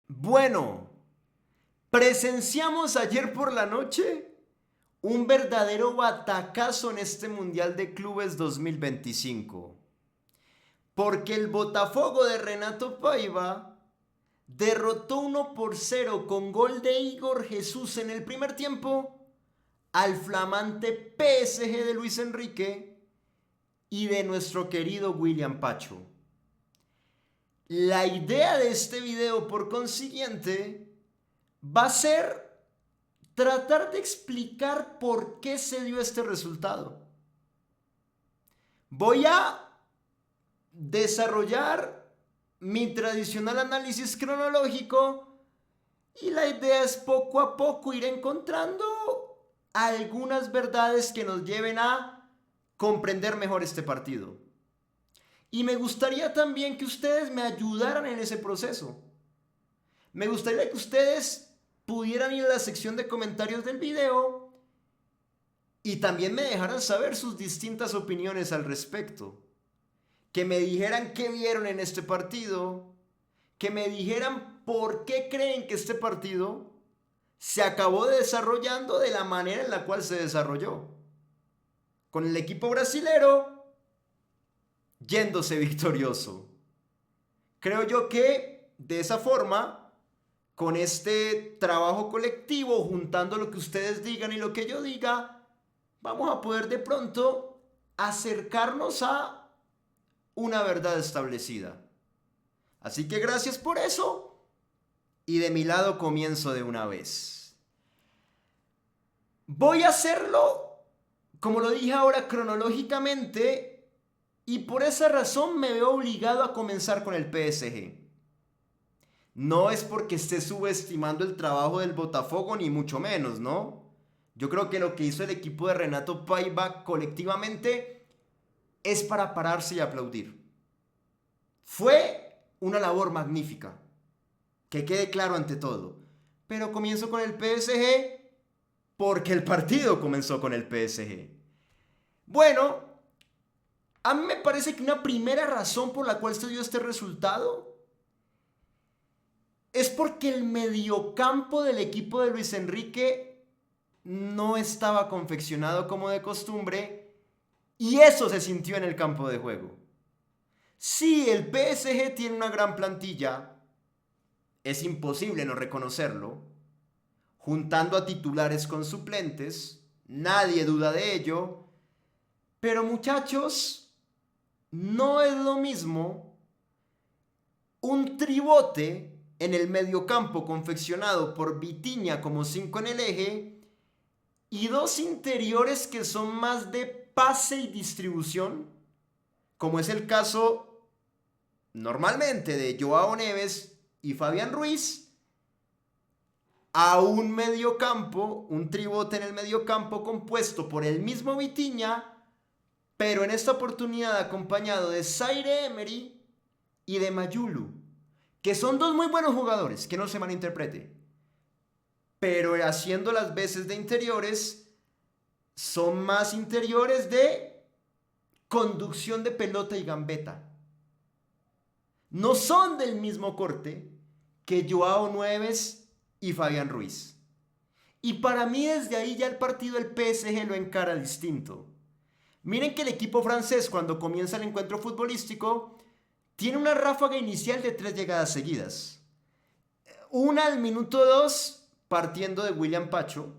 Bueno, presenciamos ayer por la noche un verdadero batacazo en este Mundial de Clubes 2025. Porque el Botafogo de Renato Paiva derrotó 1-0 con gol de Igor Jesús en el primer tiempo al flamante PSG de Luis Enrique y de nuestro querido William Pacho. La idea de este video, por consiguiente, va a ser tratar de explicar por qué se dio este resultado. Voy a desarrollar mi tradicional análisis cronológico y la idea es poco a poco ir encontrando algunas verdades que nos lleven a comprender mejor este partido. Y me gustaría también que ustedes me ayudaran en ese proceso. Me gustaría que ustedes pudieran ir a la sección de comentarios del video y también me dejaran saber sus distintas opiniones al respecto. Que me dijeran qué vieron en este partido, que me dijeran por qué creen que este partido se acabó desarrollando de la manera en la cual se desarrolló. Con el equipo brasilero yéndose victorioso. Creo yo que de esa forma, con este trabajo colectivo, juntando lo que ustedes digan y lo que yo diga, vamos a poder de pronto acercarnos a una verdad establecida. Así que gracias por eso y de mi lado comienzo de una vez. Voy a hacerlo, como lo dije ahora, cronológicamente y por esa razón me veo obligado a comenzar con el PSG. No es porque esté subestimando el trabajo del Botafogo ni mucho menos, ¿no? Yo creo que lo que hizo el equipo de Renato Paiva colectivamente es para pararse y aplaudir. Fue una labor magnífica, que quede claro ante todo. Pero comienzo con el PSG porque el partido comenzó con el PSG. Bueno, a mí me parece que una primera razón por la cual se dio este resultado es porque el mediocampo del equipo de Luis Enrique no estaba confeccionado como de costumbre y eso se sintió en el campo de juego. Sí, el PSG tiene una gran plantilla, es imposible no reconocerlo, juntando a titulares con suplentes, nadie duda de ello, pero muchachos, no es lo mismo un tribote en el mediocampo confeccionado por Vitinha como 5 en el eje y dos interiores que son más de pase y distribución, como es el caso normalmente de Joao Neves y Fabián Ruiz, a un mediocampo, un tribote en el mediocampo compuesto por el mismo Vitinha, pero en esta oportunidad acompañado de Zaire Emery y de Mayulu, que son dos muy buenos jugadores, que no se malinterprete, pero haciendo las veces de interiores, son más interiores de conducción de pelota y gambeta. No son del mismo corte que Joao Neves y Fabián Ruiz. Y para mí desde ahí ya el partido del PSG lo encara distinto. Miren que el equipo francés cuando comienza el encuentro futbolístico tiene una ráfaga inicial de 3 llegadas seguidas. Una al minuto 2 partiendo de William Pacho,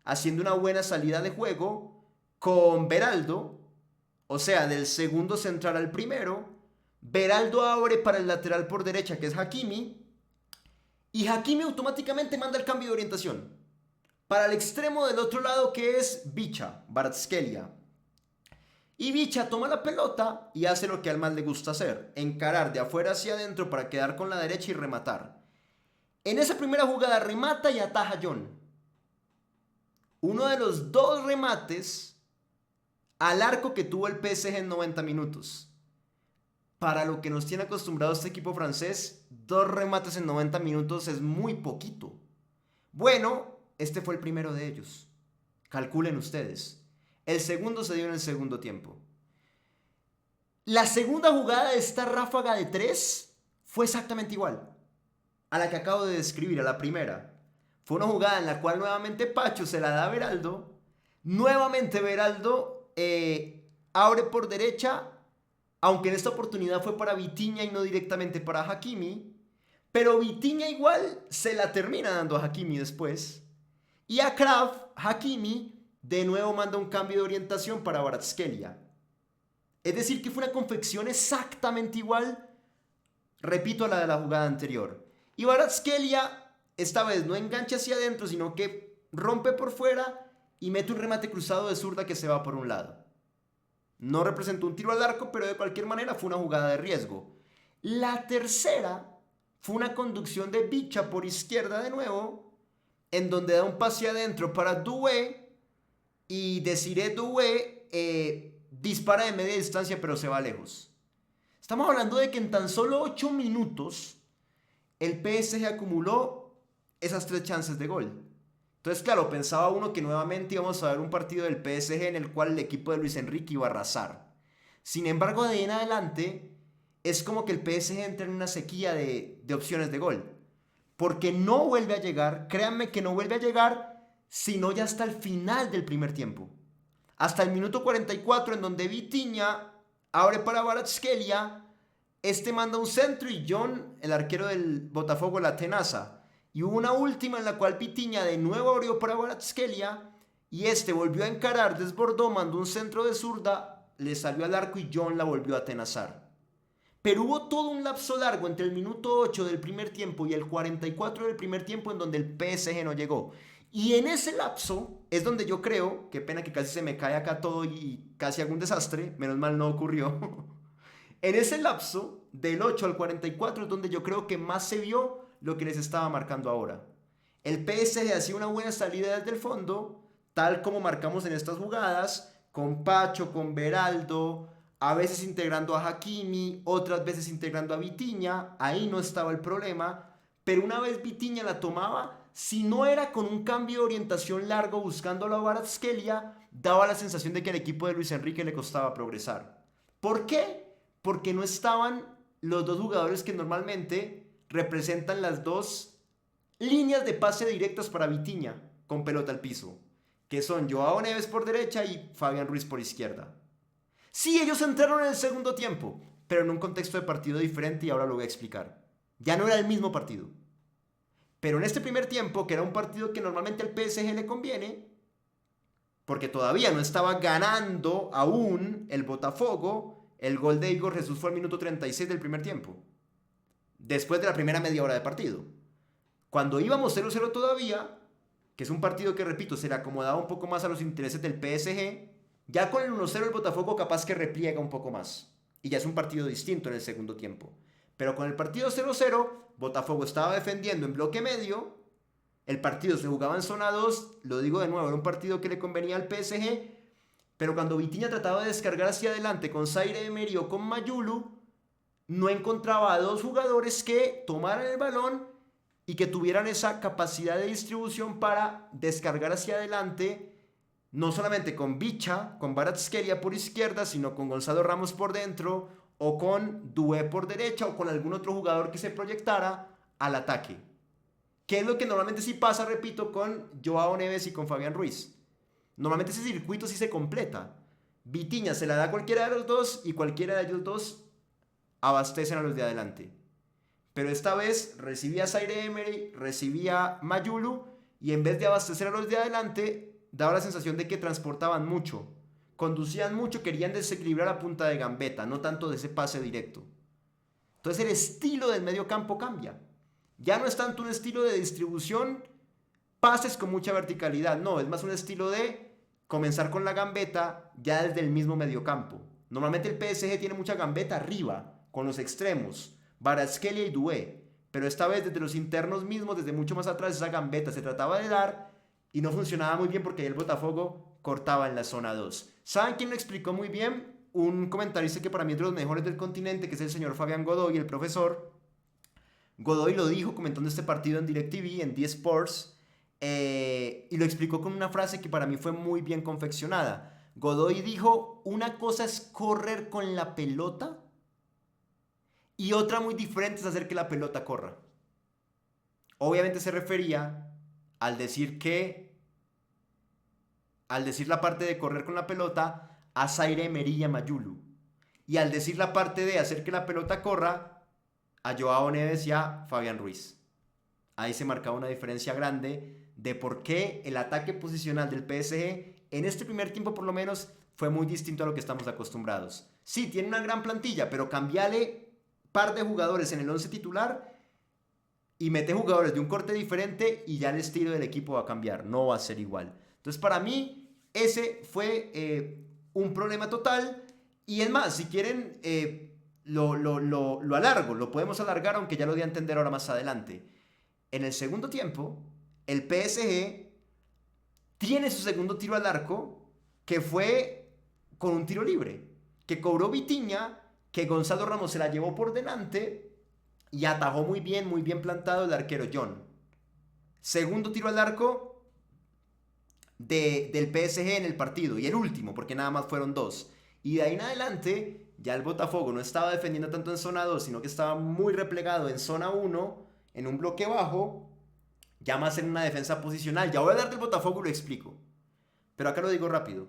haciendo una buena salida de juego con Beraldo, o sea, del segundo central al primero. Beraldo abre para el lateral por derecha que es Hakimi y Hakimi automáticamente manda el cambio de orientación para el extremo del otro lado que es Bicha, Kvaratskhelia. Y Bicha toma la pelota y hace lo que al más le gusta hacer, encarar de afuera hacia adentro para quedar con la derecha y rematar. En esa primera jugada remata y ataja John. Uno de los dos remates al arco que tuvo el PSG en 90 minutos. Para lo que nos tiene acostumbrado este equipo francés, dos remates en 90 minutos es muy poquito. Bueno, este fue el primero de ellos. Calculen ustedes. El segundo se dio en el segundo tiempo. La segunda jugada de esta ráfaga de 3 fue exactamente igual. a la que acabo de describir, a la primera. Fue una jugada en la cual nuevamente Pacho se la da a Beraldo. Nuevamente Beraldo abre por derecha, aunque en esta oportunidad fue para Vitinha y no directamente para Hakimi. Pero Vitinha igual se la termina dando a Hakimi después. Y a Kraft, Hakimi de nuevo manda un cambio de orientación para Kvaratskhelia. Es decir, que fue una confección exactamente igual, repito, a la de la jugada anterior. Y Kvaratskhelia esta vez no engancha hacia adentro, sino que rompe por fuera y mete un remate cruzado de zurda que se va por un lado. No representó un tiro al arco, pero de cualquier manera fue una jugada de riesgo. La tercera fue una conducción de Bicha por izquierda de nuevo, en donde da un pase adentro para Doué y Desiré Doué dispara de media distancia pero se va lejos. Estamos hablando de que en tan solo 8 minutos el PSG acumuló esas 3 chances de gol. Entonces, claro, pensaba uno que nuevamente íbamos a ver un partido del PSG en el cual el equipo de Luis Enrique iba a arrasar. Sin embargo, de ahí en adelante es como que el PSG entra en una sequía de opciones de gol. Porque no vuelve a llegar, créanme que no vuelve a llegar, sino ya hasta el final del primer tiempo. Hasta el minuto 44, en donde Vitinha abre para Kvaratskhelia, manda un centro y John, el arquero del Botafogo, la tenaza. Y hubo una última en la cual Vitinha de nuevo abrió para Kvaratskhelia y volvió a encarar, desbordó, mandó un centro de zurda, le salió al arco y John la volvió a atenazar. Pero hubo todo un lapso largo entre el minuto 8 del primer tiempo y el 44 del primer tiempo en donde el PSG no llegó. Y en ese lapso es donde yo creo, qué pena que casi se me cae acá todo y casi hago un desastre, menos mal no ocurrió. En ese lapso del 8 al 44 es donde yo creo que más se vio lo que les estaba marcando ahora. El PSG hacía una buena salida desde el fondo, tal como marcamos en estas jugadas, con Pacho, con Beraldo, a veces integrando a Hakimi, otras veces integrando a Vitinha, ahí no estaba el problema, pero una vez Vitinha la tomaba, si no era con un cambio de orientación largo buscando a la Kvaratskhelia, daba la sensación de que al equipo de Luis Enrique le costaba progresar. ¿Por qué? Porque no estaban los dos jugadores que normalmente representan las dos líneas de pase directas para Vitinha con pelota al piso, que son Joao Neves por derecha y Fabián Ruiz por izquierda. Sí, ellos entraron en el segundo tiempo, pero en un contexto de partido diferente y ahora lo voy a explicar. Ya no era el mismo partido. Pero en este primer tiempo, que era un partido que normalmente al PSG le conviene, porque todavía no estaba ganando aún el Botafogo, el gol de Igor Jesús fue al minuto 36 del primer tiempo, después de la primera media hora de partido. Cuando íbamos 0-0 todavía, que es un partido que, repito, se le acomodaba un poco más a los intereses del PSG, ya con el 1-0 el Botafogo capaz que repliega un poco más. Y ya es un partido distinto en el segundo tiempo. Pero con el partido 0-0, Botafogo estaba defendiendo en bloque medio, el partido se jugaba en zona 2, lo digo de nuevo, era un partido que le convenía al PSG, pero cuando Vitinha trataba de descargar hacia adelante con Zaire Emery o con Mayulu, no encontraba a dos jugadores que tomaran el balón y que tuvieran esa capacidad de distribución para descargar hacia adelante, no solamente con Bicha, con Kvaratskhelia por izquierda, sino con Gonzalo Ramos por dentro, o con Doué por derecha, o con algún otro jugador que se proyectara al ataque. ¿Qué es lo que normalmente sí pasa, repito, con Joao Neves y con Fabián Ruiz? Normalmente ese circuito sí se completa. Vitinha se la da a cualquiera de los dos y cualquiera de ellos dos abastecen a los de adelante. Pero esta vez recibía Zaire Emery, recibía Mayulu, y en vez de abastecer a los de adelante, daba la sensación de que transportaban mucho, conducían mucho, querían desequilibrar a punta de gambeta, no tanto de ese pase directo. Entonces el estilo del medio campo cambia. Ya no es tanto un estilo de distribución, pases con mucha verticalidad, no, es más un estilo de comenzar con la gambeta ya desde el mismo medio campo. Normalmente el PSG tiene mucha gambeta arriba, con los extremos, Kvaratskhelia y Doué, pero esta vez desde los internos mismos, desde mucho más atrás, esa gambeta se trataba de dar y no funcionaba muy bien porque ahí el Botafogo cortaba en la zona 2. ¿Saben quién lo explicó muy bien? Un comentarista que para mí es de los mejores del continente, que es el señor Fabián Godoy, el profesor. Godoy lo dijo comentando este partido en DirecTV, en D-Sports, y lo explicó con una frase que para mí fue muy bien confeccionada. Godoy dijo, una cosa es correr con la pelota y otra muy diferente es hacer que la pelota corra. Obviamente se refería al decir la parte de correr con la pelota, a Zaire Emery y a Mayulu. Y al decir la parte de hacer que la pelota corra, a Joao Neves y a Fabián Ruiz. Ahí se marcaba una diferencia grande de por qué el ataque posicional del PSG, en este primer tiempo por lo menos, fue muy distinto a lo que estamos acostumbrados. Sí, tiene una gran plantilla, pero cambiale par de jugadores en el 11 titular y mete jugadores de un corte diferente y ya el estilo del equipo va a cambiar, no va a ser igual. Entonces para mí ese fue un problema total. Y es más, si quieren lo alargo, lo podemos alargar, aunque ya lo voy a entender ahora más adelante. En el segundo tiempo, el PSG tiene su segundo tiro al arco, que fue con un tiro libre, que cobró Vitinha, que Gonzalo Ramos se la llevó por delante y atajó muy bien plantado el arquero John. Segundo tiro al arco del PSG en el partido, y el último, porque nada más fueron dos. Y de ahí en adelante, ya el Botafogo no estaba defendiendo tanto en zona 2, sino que estaba muy replegado en zona 1, en un bloque bajo, ya más en una defensa posicional. Ya voy a hablar del Botafogo y lo explico. Pero acá lo digo rápido.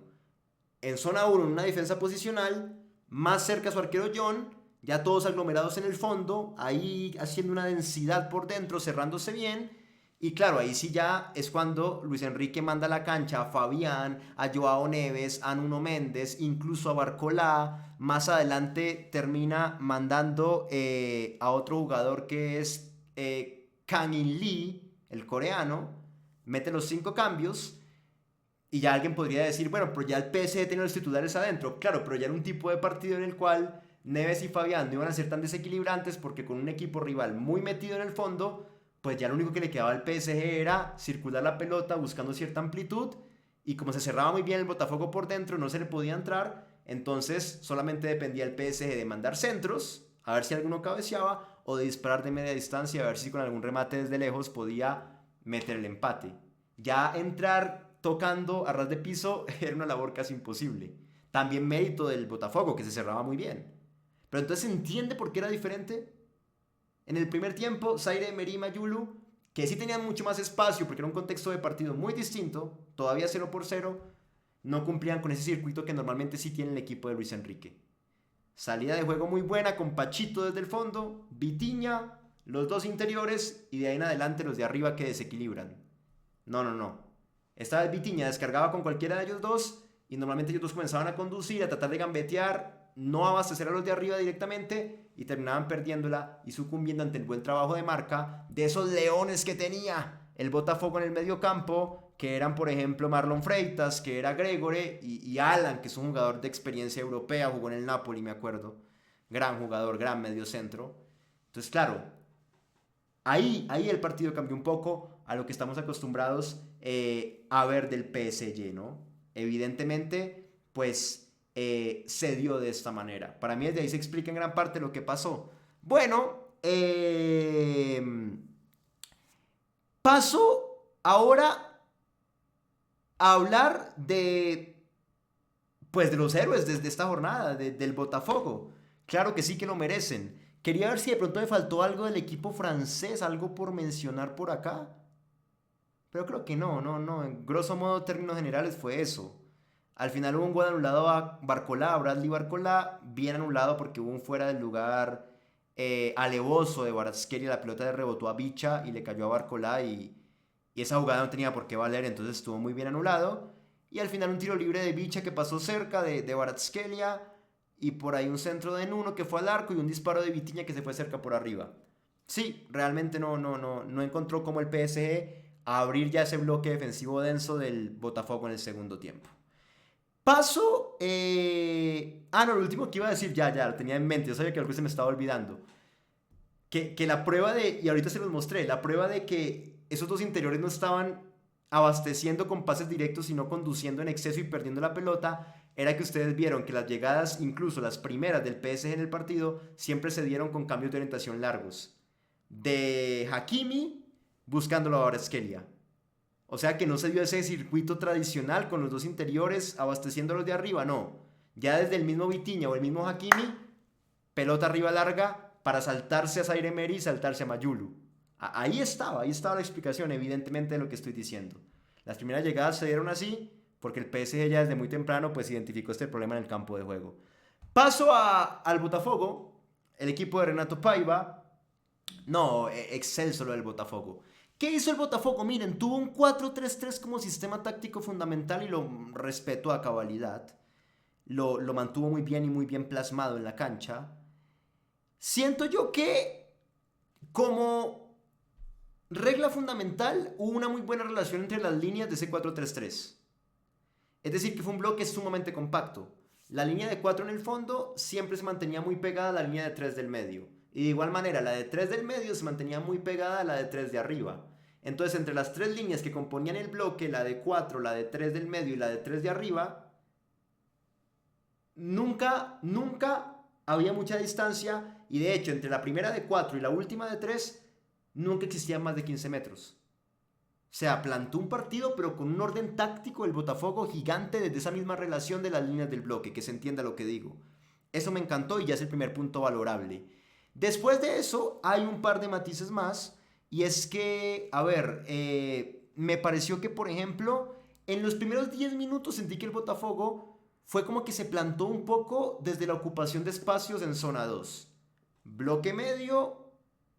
En zona 1, en una defensa posicional, más cerca a su arquero John, ya todos aglomerados en el fondo, ahí haciendo una densidad por dentro, cerrándose bien. Y claro, ahí sí ya es cuando Luis Enrique manda a la cancha a Fabián, a Joao Neves, a Nuno Méndez, incluso a Barcolá. Más adelante termina mandando a otro jugador que es Kang In Lee, el coreano. Mete los 5 cambios. Y ya alguien podría decir, bueno, pero ya el PSG tiene los titulares adentro. Claro, pero ya era un tipo de partido en el cual Neves y Fabián no iban a ser tan desequilibrantes, porque con un equipo rival muy metido en el fondo, pues ya lo único que le quedaba al PSG era circular la pelota buscando cierta amplitud, y como se cerraba muy bien el Botafogo por dentro, no se le podía entrar, entonces solamente dependía el PSG de mandar centros, a ver si alguno cabeceaba, o de disparar de media distancia, a ver si con algún remate desde lejos podía meter el empate. Ya entrar tocando a ras de piso era una labor casi imposible. También mérito del Botafogo, que se cerraba muy bien. Pero entonces se entiende por qué era diferente. En el primer tiempo, Zaire Emery y Mayulu, que sí tenían mucho más espacio porque era un contexto de partido muy distinto, todavía 0-0, no cumplían con ese circuito que normalmente sí tiene el equipo de Luis Enrique. Salida de juego muy buena con Pachito desde el fondo, Vitinha, los dos interiores y de ahí en adelante los de arriba que desequilibran. No. Esta vez Vitinha descargaba con cualquiera de ellos dos y normalmente ellos dos comenzaban a conducir, a tratar de gambetear, no abastecer a los de arriba directamente y terminaban perdiéndola y sucumbiendo ante el buen trabajo de marca de esos leones que tenía el Botafogo en el medio campo, que eran por ejemplo Marlon Freitas, que era Gregore y Alan, que es un jugador de experiencia europea, jugó en el Napoli, me acuerdo. Gran jugador, gran medio centro. Entonces claro, ahí el partido cambió un poco a lo que estamos acostumbrados a ver del PSG, ¿no? Evidentemente, pues se dio de esta manera. Para mí desde ahí se explica en gran parte lo que pasó. Bueno, paso ahora a hablar pues de los héroes desde esta jornada, del Botafogo. Claro que sí que lo merecen. Quería ver si de pronto me faltó algo del equipo francés, algo por mencionar por acá. Pero creo que no. En grosso modo, términos generales, fue eso. Al final hubo un gol anulado a Barcolá, a Bradley Barcolá, bien anulado porque hubo un fuera del lugar alevoso de Kvaratskhelia, la pelota le rebotó a Bicha y le cayó a Barcolá y esa jugada no tenía por qué valer, entonces estuvo muy bien anulado. Y al final un tiro libre de Bicha que pasó cerca de Kvaratskhelia y por ahí un centro de Nuno que fue al arco y un disparo de Vitinha que se fue cerca por arriba. Sí, realmente no encontró como el PSG a abrir ya ese bloque defensivo denso del Botafogo en el segundo tiempo. Paso. No, lo último que iba a decir, ya, lo tenía en mente. Yo sabía que algo se me estaba olvidando. Que la prueba y ahorita se los mostré, la prueba de que esos dos interiores no estaban abasteciendo con pases directos, sino conduciendo en exceso y perdiendo la pelota, era que ustedes vieron que las llegadas, incluso las primeras del PSG en el partido, siempre se dieron con cambios de orientación largos. De Hakimi buscándolo a Kvaratskhelia. O sea que no se dio ese circuito tradicional con los dos interiores abasteciéndolos de arriba, no. Ya desde el mismo Vitinha o el mismo Hakimi, pelota arriba larga para saltarse a Zaire Emery y saltarse a Mayulu. Ahí estaba la explicación, evidentemente, de lo que estoy diciendo. Las primeras llegadas se dieron así porque el PSG ya desde muy temprano pues identificó este problema en el campo de juego. Paso al Botafogo, el equipo de Renato Paiva. No, excelso lo del Botafogo. ¿Qué hizo el Botafogo? Miren, tuvo un 4-3-3 como sistema táctico fundamental y lo respeto a cabalidad. Lo mantuvo muy bien y muy bien plasmado en la cancha. Siento yo que como regla fundamental hubo una muy buena relación entre las líneas de ese 4-3-3. Es decir, que fue un bloque sumamente compacto. La línea de 4 en el fondo siempre se mantenía muy pegada a la línea de 3 del medio. Y de igual manera, la de 3 del medio se mantenía muy pegada a la de 3 de arriba. Entonces, entre las tres líneas que componían el bloque, la de 4, la de 3 del medio y la de 3 de arriba, nunca había mucha distancia. Y de hecho, entre la primera de 4 y la última de 3, nunca existían más de 15 metros. O sea, plantó un partido, pero con un orden táctico del Botafogo gigante desde esa misma relación de las líneas del bloque, que se entienda lo que digo. Eso me encantó y ya es el primer punto valorable. Después de eso, hay un par de matices más, y es que, a ver, me pareció que, por ejemplo, en los primeros 10 minutos sentí que el Botafogo fue como que se plantó un poco desde la ocupación de espacios en zona 2. Bloque medio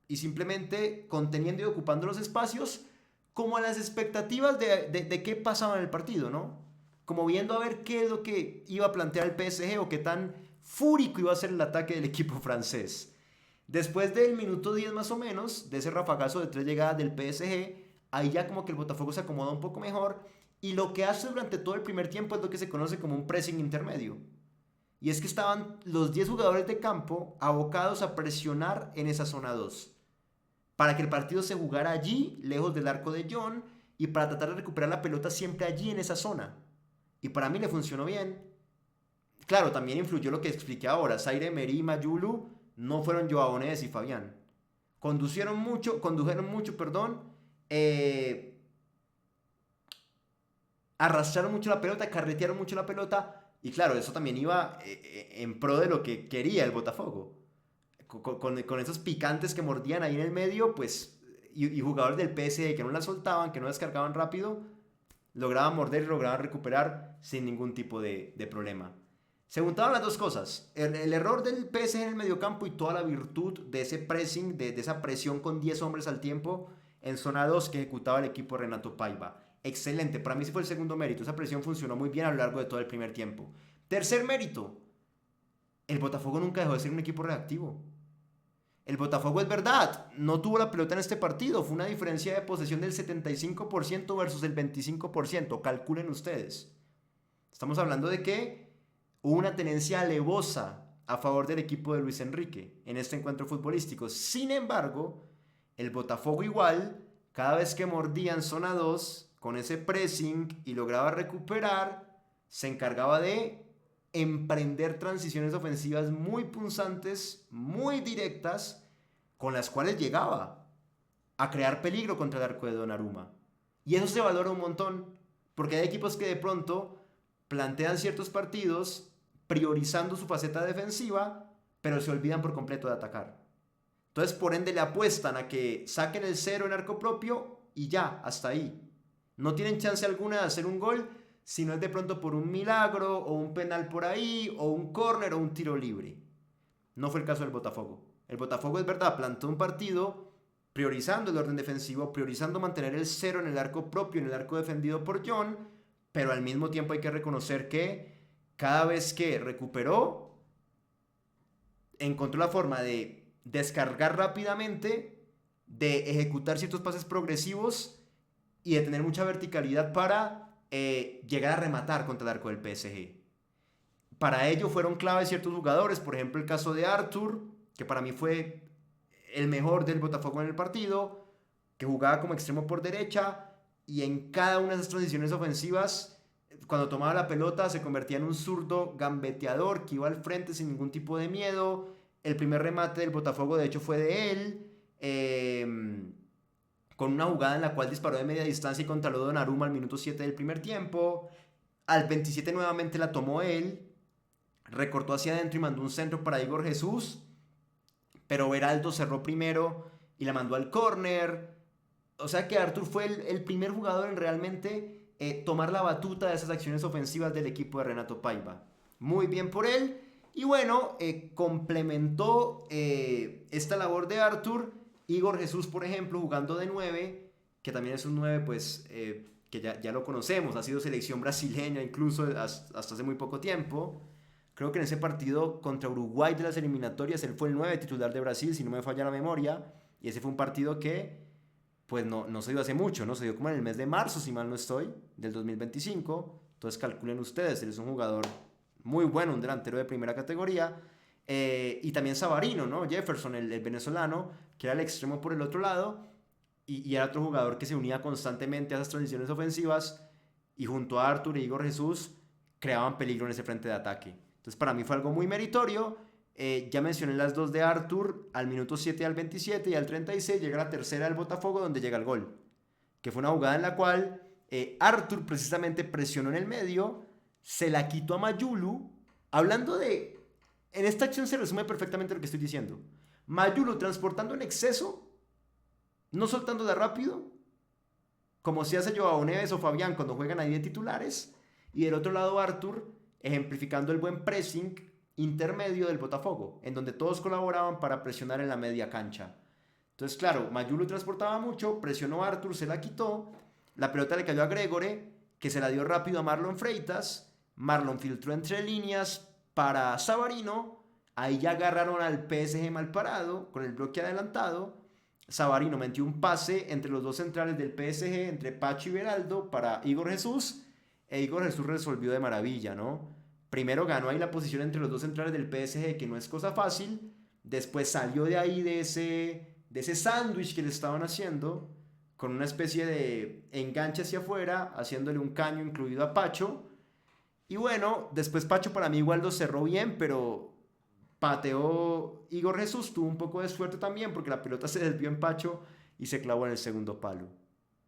y simplemente conteniendo y ocupando los espacios como a las expectativas de qué pasaba en el partido, ¿no? Como viendo a ver qué es lo que iba a plantear el PSG o qué tan fúrico iba a ser el ataque del equipo francés. Después del minuto 10 más o menos, de ese rafagazo de 3 llegadas del PSG, ahí ya como que el Botafogo se acomoda un poco mejor y lo que hace durante todo el primer tiempo es lo que se conoce como un pressing intermedio. Y es que estaban los 10 jugadores de campo abocados a presionar en esa zona 2 para que el partido se jugara allí, lejos del arco de John, y para tratar de recuperar la pelota siempre allí en esa zona. Y para mí le funcionó bien. Claro, también influyó lo que expliqué ahora. Zaire Emery y Mayulu no fueron Joao Neves y Fabián. Condujeron mucho, arrastraron mucho la pelota, carretearon mucho la pelota, y claro, eso también iba en pro de lo que quería el Botafogo. Con esos picantes que mordían ahí en el medio, pues, y jugadores del PSG que no la soltaban, que no descargaban rápido, lograban morder y lograban recuperar sin ningún tipo de problema. Se juntaban las dos cosas, el error del PSG en el mediocampo y toda la virtud de ese pressing, de esa presión con 10 hombres al tiempo en zona 2 que ejecutaba el equipo de Renato Paiva. Excelente, para mí sí fue el segundo mérito, esa presión funcionó muy bien a lo largo de todo el primer tiempo. Tercer mérito, el Botafogo nunca dejó de ser un equipo reactivo. El Botafogo es verdad, no tuvo la pelota en este partido, fue una diferencia de posesión del 75% versus el 25%, calculen ustedes. Estamos hablando de que hubo una tenencia alevosa a favor del equipo de Luis Enrique en este encuentro futbolístico. Sin embargo, el Botafogo igual, cada vez que mordía en zona 2, con ese pressing y lograba recuperar, se encargaba de emprender transiciones ofensivas muy punzantes, muy directas, con las cuales llegaba a crear peligro contra el arco de Donnarumma. Y eso se valora un montón, porque hay equipos que de pronto plantean ciertos partidos priorizando su faceta defensiva, pero se olvidan por completo de atacar. Entonces, por ende, le apuestan a que saquen el cero en arco propio y ya, hasta ahí. No tienen chance alguna de hacer un gol, si no es de pronto por un milagro o un penal por ahí o un córner o un tiro libre. No fue el caso del Botafogo. El Botafogo es verdad, plantó un partido priorizando el orden defensivo, priorizando mantener el cero en el arco propio, en el arco defendido por John, pero al mismo tiempo hay que reconocer que cada vez que recuperó, encontró la forma de descargar rápidamente, de ejecutar ciertos pases progresivos y de tener mucha verticalidad para llegar a rematar contra el arco del PSG. Para ello fueron claves ciertos jugadores, por ejemplo el caso de Arthur, que para mí fue el mejor del Botafogo en el partido, que jugaba como extremo por derecha y en cada una de esas transiciones ofensivas, cuando tomaba la pelota se convertía en un zurdo gambeteador que iba al frente sin ningún tipo de miedo. El primer remate del Botafogo de hecho fue de él, con una jugada en la cual disparó de media distancia y controló Donnarumma al minuto 7 del primer tiempo. Al 27 nuevamente la tomó él, recortó hacia adentro y mandó un centro para Igor Jesús, pero Beraldo cerró primero y la mandó al córner. O sea que Arthur fue el primer jugador en realmente tomar la batuta de esas acciones ofensivas del equipo de Renato Paiva. Muy bien por él. Y bueno, complementó esta labor de Arthur Igor Jesús, por ejemplo, jugando de 9, que también es un 9 pues, que ya lo conocemos, ha sido selección brasileña incluso hasta hace muy poco tiempo. Creo que en ese partido contra Uruguay de las eliminatorias él fue el 9 titular de Brasil, si no me falla la memoria, y ese fue un partido que pues no se dio hace mucho, ¿no? Se dio como en el mes de marzo, si mal no estoy, del 2025. Entonces calculen ustedes, él es un jugador muy bueno, un delantero de primera categoría. Y también Savarino, ¿no? Jefferson, el venezolano, que era el extremo por el otro lado, y era otro jugador que se unía constantemente a esas transiciones ofensivas, y junto a Arthur e Igor Jesús creaban peligro en ese frente de ataque. Entonces para mí fue algo muy meritorio. Ya mencioné las dos de Arthur, al minuto 7 al 27 y al 36 llega la tercera del Botafogo donde llega el gol, que fue una jugada en la cual Arthur precisamente presionó en el medio, se la quitó a Mayulu, hablando de... En esta acción se resume perfectamente lo que estoy diciendo. Mayulu transportando en exceso, no soltando de rápido, como si hace Joao Neves o Fabián cuando juegan ahí de titulares, y del otro lado Arthur ejemplificando el buen pressing intermedio del Botafogo, en donde todos colaboraban para presionar en la media cancha. Entonces, claro, Mayulu transportaba mucho, presionó a Arthur, se la quitó, la pelota le cayó a Gregore, que se la dio rápido a Marlon Freitas, Marlon filtró entre líneas para Savarino, ahí ya agarraron al PSG mal parado, con el bloque adelantado, Savarino metió un pase entre los dos centrales del PSG, entre Pacho y Beraldo, para Igor Jesús, e Igor Jesús resolvió de maravilla, ¿no? Primero ganó ahí la posición entre los dos centrales del PSG, que no es cosa fácil. Después salió de ahí de ese sándwich que le estaban haciendo, con una especie de enganche hacia afuera, haciéndole un caño incluido a Pacho. Y bueno, después Pacho para mí igual lo cerró bien, pero pateó Igor Jesús, tuvo un poco de suerte también, porque la pelota se desvió en Pacho y se clavó en el segundo palo.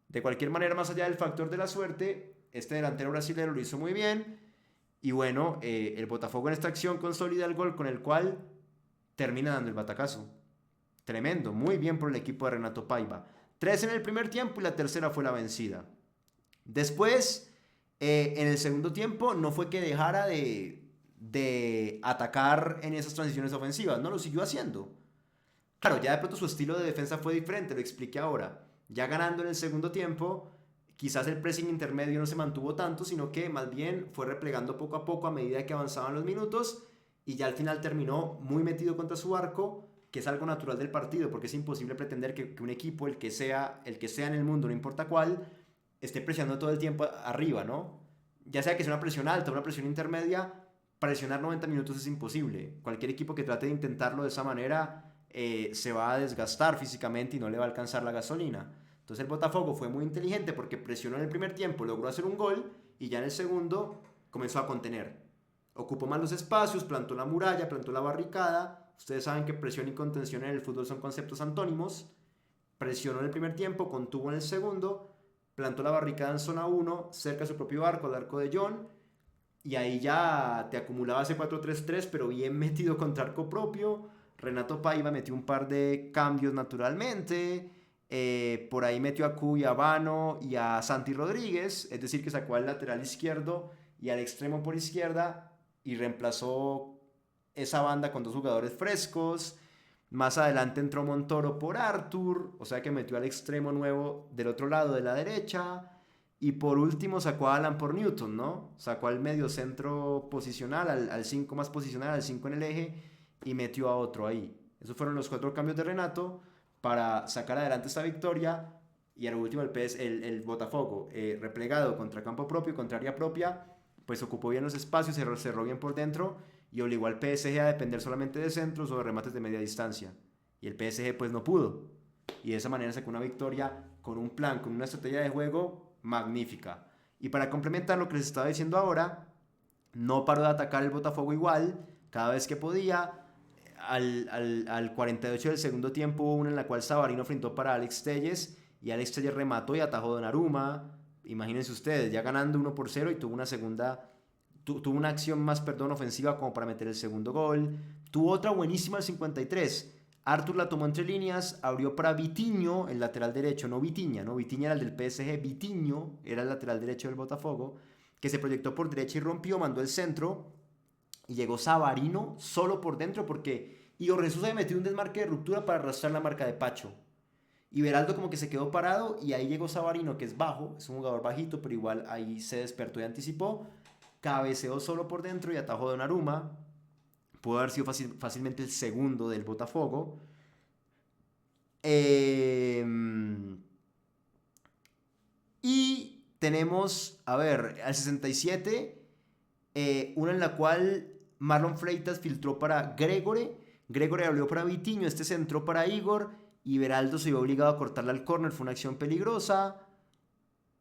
De cualquier manera, más allá del factor de la suerte, este delantero brasileño lo hizo muy bien. Y bueno, el Botafogo en esta acción consolida el gol con el cual termina dando el batacazo. Tremendo, muy bien por el equipo de Renato Paiva. 3 en el primer tiempo y la tercera fue la vencida. Después, en el segundo tiempo, no fue que dejara de atacar en esas transiciones ofensivas, no lo siguió haciendo. Claro, ya de pronto su estilo de defensa fue diferente, lo expliqué ahora. Ya ganando en el segundo tiempo, quizás el pressing intermedio no se mantuvo tanto, sino que más bien fue replegando poco a poco a medida que avanzaban los minutos y ya al final terminó muy metido contra su arco, que es algo natural del partido, porque es imposible pretender que un equipo, el que sea en el mundo, no importa cuál, esté presionando todo el tiempo arriba, ¿no? Ya sea que sea una presión alta o una presión intermedia, presionar 90 minutos es imposible. Cualquier equipo que trate de intentarlo de esa manera se va a desgastar físicamente y no le va a alcanzar la gasolina. Entonces el Botafogo fue muy inteligente porque presionó en el primer tiempo, logró hacer un gol y ya en el segundo comenzó a contener. Ocupó más los espacios, plantó la muralla, plantó la barricada. Ustedes saben que presión y contención en el fútbol son conceptos antónimos. Presionó en el primer tiempo, contuvo en el segundo, plantó la barricada en zona 1, cerca de su propio arco, al arco de John. Y ahí ya te acumulaba ese 4-3-3, pero bien metido contra arco propio. Renato Paiva metió un par de cambios naturalmente. Por ahí metió a Cuyabano y a Santi Rodríguez, es decir, que sacó al lateral izquierdo y al extremo por izquierda y reemplazó esa banda con dos jugadores frescos. Más adelante entró Montoro por Arthur, o sea que metió al extremo nuevo del otro lado de la derecha. Y por último sacó a Alan por Newton, ¿no? Sacó al medio centro posicional, al 5 más posicional, al 5 en el eje, y metió a otro ahí. Esos fueron los 4 cambios de Renato para sacar adelante esta victoria. Y al último el Botafogo, replegado contra campo propio, contra área propia, pues ocupó bien los espacios, cerró bien por dentro y obligó al PSG a depender solamente de centros o de remates de media distancia. Y el PSG pues no pudo. Y de esa manera sacó una victoria con un plan, con una estrategia de juego magnífica. Y para complementar lo que les estaba diciendo ahora, no paró de atacar el Botafogo igual, cada vez que podía. Al 48 del segundo tiempo hubo una en la cual Savarino enfrentó para Alex Telles y Alex Telles remató y atajó a Donnarumma. Imagínense ustedes, ya ganando 1-0 y tuvo una acción más, ofensiva como para meter el segundo gol. Tuvo otra buenísima al 53. Arthur la tomó entre líneas, abrió para Vitinho, el lateral derecho, no Vitinha, ¿no? Vitinha era el del PSG, Vitinho era el lateral derecho del Botafogo, que se proyectó por derecha y rompió, mandó el centro, y llegó Savarino solo por dentro porque Igor Jesús había metido un desmarque de ruptura para arrastrar la marca de Pacho. Y Beraldo como que se quedó parado y ahí llegó Savarino, que es bajo, es un jugador bajito, pero igual ahí se despertó y anticipó, cabeceó solo por dentro y atajó a Donnarumma. Pudo haber sido fácilmente el segundo del Botafogo. Y tenemos, a ver, al 67, una en la cual Marlon Freitas filtró para Gregore. Gregore abrió para Vitinho, este centró para Igor. Y Beraldo se vio obligado a cortarle al córner, fue una acción peligrosa.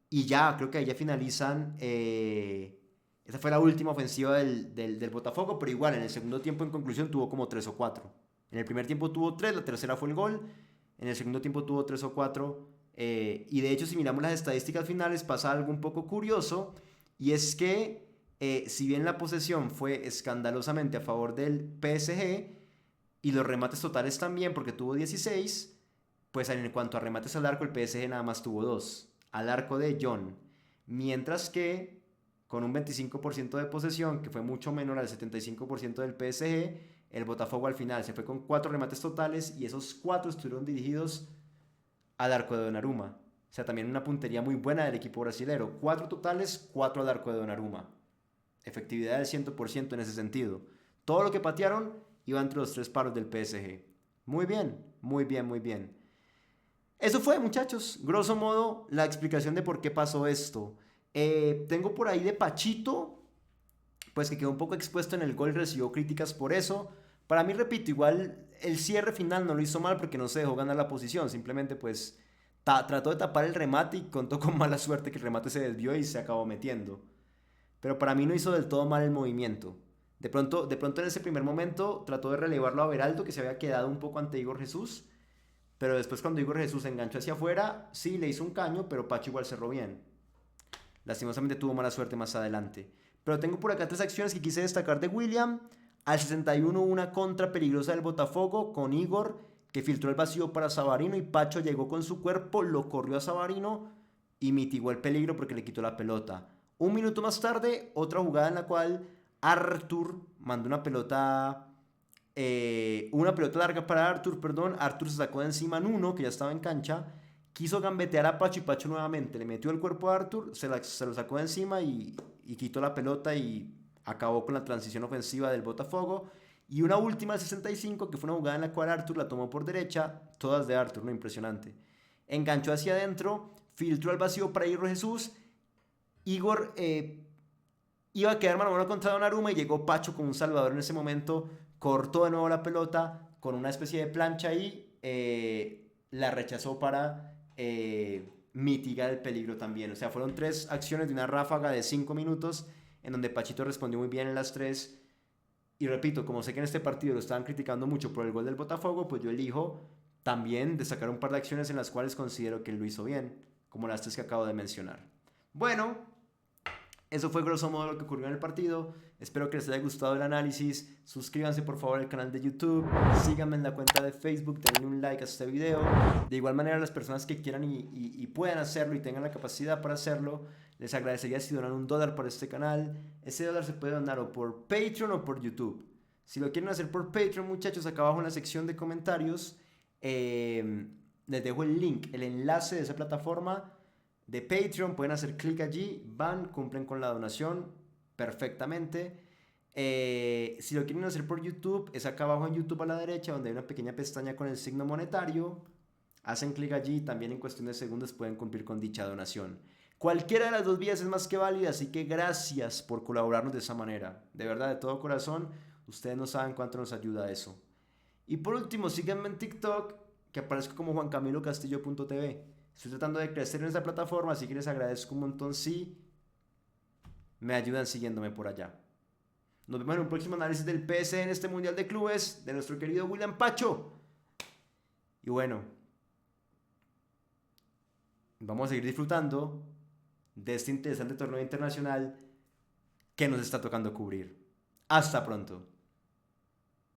Y ya, creo que ahí ya finalizan. Esa fue la última ofensiva del Botafogo, pero igual en el segundo tiempo en conclusión tuvo como 3 o 4. En el primer tiempo tuvo 3, la tercera fue el gol. En el segundo tiempo tuvo 3 o 4. Y de hecho si miramos las estadísticas finales pasa algo un poco curioso. Y es que si bien la posesión fue escandalosamente a favor del PSG y los remates totales también porque tuvo 16, pues en cuanto a remates al arco el PSG nada más tuvo 2. Al arco de John. Mientras que con un 25% de posesión, que fue mucho menor al 75% del PSG, el Botafogo al final se fue con 4 remates totales y esos 4 estuvieron dirigidos al arco de Donnarumma. O sea, también una puntería muy buena del equipo brasilero. 4 totales, 4 al arco de Donnarumma. Efectividad del 100% en ese sentido. Todo lo que patearon iba entre los 3 paros del PSG. Muy bien, muy bien, muy bien. Eso fue, muchachos, grosso modo, la explicación de por qué pasó esto. Tengo por ahí de Pachito, pues que quedó un poco expuesto en el gol, recibió críticas por eso. Para mí, repito, igual el cierre final no lo hizo mal porque no se dejó ganar la posición, simplemente pues trató de tapar el remate y contó con mala suerte que el remate se desvió y se acabó metiendo. Pero para mí no hizo del todo mal el movimiento. De pronto en ese primer momento trató de relevarlo a Beraldo, que se había quedado un poco ante Igor Jesús. Pero después cuando Igor Jesús se enganchó hacia afuera, sí le hizo un caño, pero Pacho igual cerró bien. Lastimosamente tuvo mala suerte más adelante. Pero tengo por acá 3 acciones que quise destacar de William. Al 61 una contra peligrosa del Botafogo con Igor, que filtró el vacío para Savarino y Pacho llegó con su cuerpo, lo corrió a Savarino y mitigó el peligro porque le quitó la pelota. Un minuto más tarde, otra jugada en la cual Arthur mandó una pelota larga para Arthur, perdón. Arthur se sacó de encima a Nuno, que ya estaba en cancha. Quiso gambetear a Pacho y Pacho nuevamente le metió el cuerpo a Arthur, se lo sacó de encima y quitó la pelota y acabó con la transición ofensiva del Botafogo. Y una última al 65, que fue una jugada en la cual Arthur la tomó por derecha, todas de Arthur, ¿no? Impresionante. Enganchó hacia adentro, filtró al vacío para Igor Jesús. Igor iba a quedar mano a mano contra Donnarumma y llegó Pacho con un salvador en ese momento, cortó de nuevo la pelota con una especie de plancha y la rechazó para mitigar el peligro también. O sea, fueron 3 acciones de una ráfaga de 5 minutos en donde Pachito respondió muy bien en las 3. Y repito, como sé que en este partido lo estaban criticando mucho por el gol del Botafogo, pues yo elijo también destacar un par de acciones en las cuales considero que él lo hizo bien, como las 3 que acabo de mencionar. Bueno, eso fue grosso modo lo que ocurrió en el partido. Espero que les haya gustado el análisis. Suscríbanse por favor al canal de YouTube. Síganme en la cuenta de Facebook. Denle un like a este video. De igual manera, las personas que quieran y puedan hacerlo y tengan la capacidad para hacerlo, les agradecería si donan $1 para este canal. Ese dólar se puede donar o por Patreon o por YouTube. Si lo quieren hacer por Patreon, muchachos, acá abajo en la sección de comentarios les dejo el link, el enlace de esa plataforma de Patreon. Pueden hacer clic allí, van, cumplen con la donación perfectamente. Si lo quieren hacer por YouTube, es acá abajo en YouTube a la derecha, donde hay una pequeña pestaña con el signo monetario. Hacen clic allí y también en cuestión de segundos pueden cumplir con dicha donación. Cualquiera de las 2 vías es más que válida, así que gracias por colaborarnos de esa manera. De verdad, de todo corazón, ustedes no saben cuánto nos ayuda eso. Y por último, síganme en TikTok, que aparezco como juancamilocastillo.tv. Estoy tratando de crecer en esta plataforma, así que les agradezco un montón si me ayudan siguiéndome por allá. Nos vemos en un próximo análisis del PSG en este Mundial de Clubes de nuestro querido William Pacho. Y bueno, vamos a seguir disfrutando de este interesante torneo internacional que nos está tocando cubrir. Hasta pronto.